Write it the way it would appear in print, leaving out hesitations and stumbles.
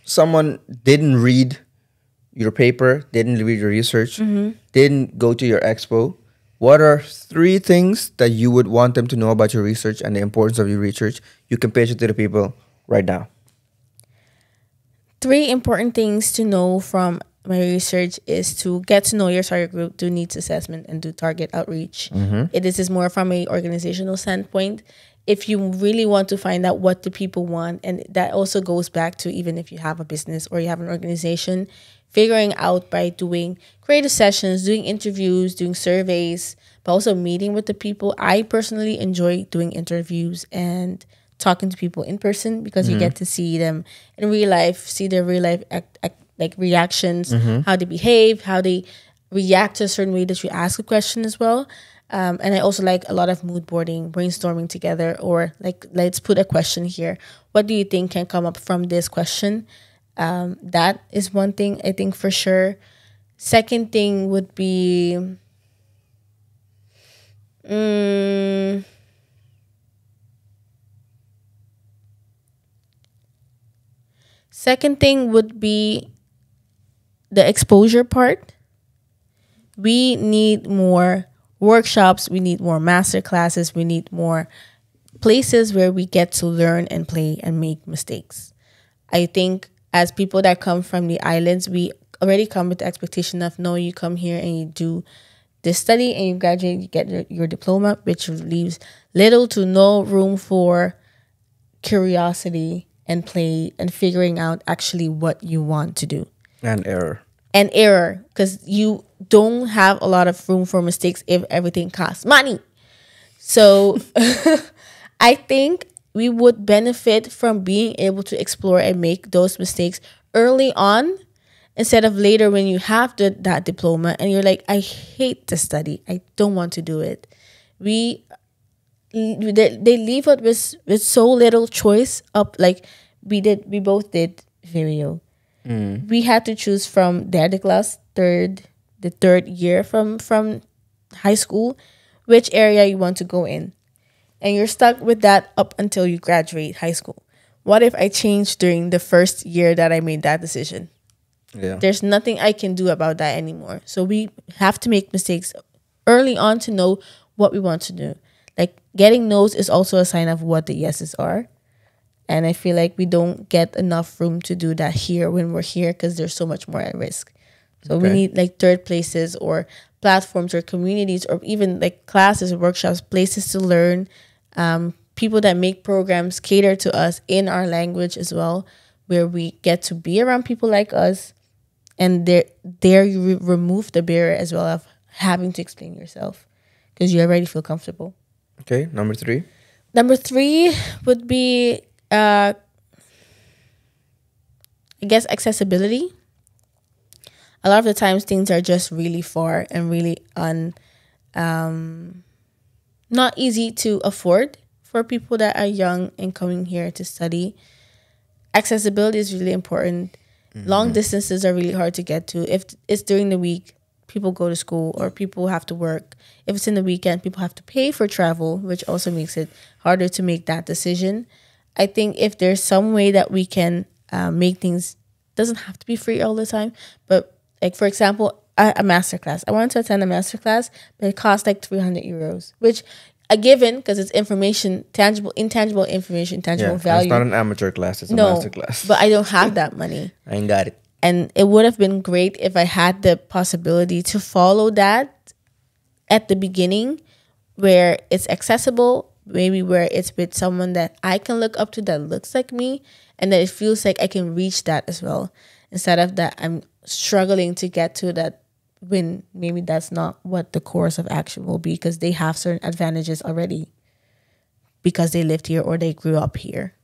someone didn't read your paper, didn't read your research, didn't go to your expo, what are 3 things that you would want them to know about your research and the importance of your research? You can pitch it to the people right now. 3 important things to know from my research is to get to know your target group, do needs assessment, and do target outreach. This is more from a organizational standpoint. If you really want to find out what the people want, and that also goes back to even if you have a business or you have an organization, figuring out by doing creative sessions, doing interviews, doing surveys, but also meeting with the people. I personally enjoy doing interviews and talking to people in person because you get to see them in real life, see their real life like reactions, how they behave, how they react to a certain way that you ask a question as well. And I also like a lot of mood boarding, brainstorming together, or like, let's put a question here. What do you think can come up from this question? That is one thing I think for sure. Second thing would be the exposure part. We need more workshops, we need more master classes, we need more places where we get to learn and play and make mistakes. I think as people that come from the islands, we already come with the expectation of, no, you come here and you do this study and you graduate, you get your diploma, which leaves little to no room for curiosity and play and figuring out actually what you want to do. And error. Because you don't have a lot of room for mistakes if everything costs money. So I think we would benefit from being able to explore and make those mistakes early on instead of later when you have that diploma and you're like, I hate the study, I don't want to do it. They leave us with so little choice up. Like we both did video. We had to choose from the third year from high school, which area you want to go in. And you're stuck with that up until you graduate high school. What if I changed during the first year that I made that decision? Yeah. There's nothing I can do about that anymore. So we have to make mistakes early on to know what we want to do. Like getting no's is also a sign of what the yeses are. And I feel like we don't get enough room to do that here when we're here because there's so much more at risk. So we need like third places or platforms or communities or even like classes or workshops, places to learn, people that make programs cater to us in our language as well, where we get to be around people like us. And there you remove the barrier as well of having to explain yourself because you already feel comfortable. Okay, number 3. Number 3 would be, I guess, accessibility. A lot of the times things are just really far and really not easy to afford for people that are young and coming here to study. Accessibility is really important. Long distances are really hard to get to. If it's during the week, people go to school or people have to work. If it's in the weekend, people have to pay for travel, which also makes it harder to make that decision. I think if there's some way that we can make things, doesn't have to be free all the time, but like, for example, a masterclass. I wanted to attend a masterclass, but it cost like 300 euros, which a given because it's information, intangible information, tangible value. It's not an amateur class, it's a master class. But I don't have that money. I ain't got it. And it would have been great if I had the possibility to follow that at the beginning where it's accessible, maybe where it's with someone that I can look up to that looks like me and that it feels like I can reach that as well. Instead of that, I'm struggling to get to that when maybe that's not what the course of action will be because they have certain advantages already because they lived here or they grew up here.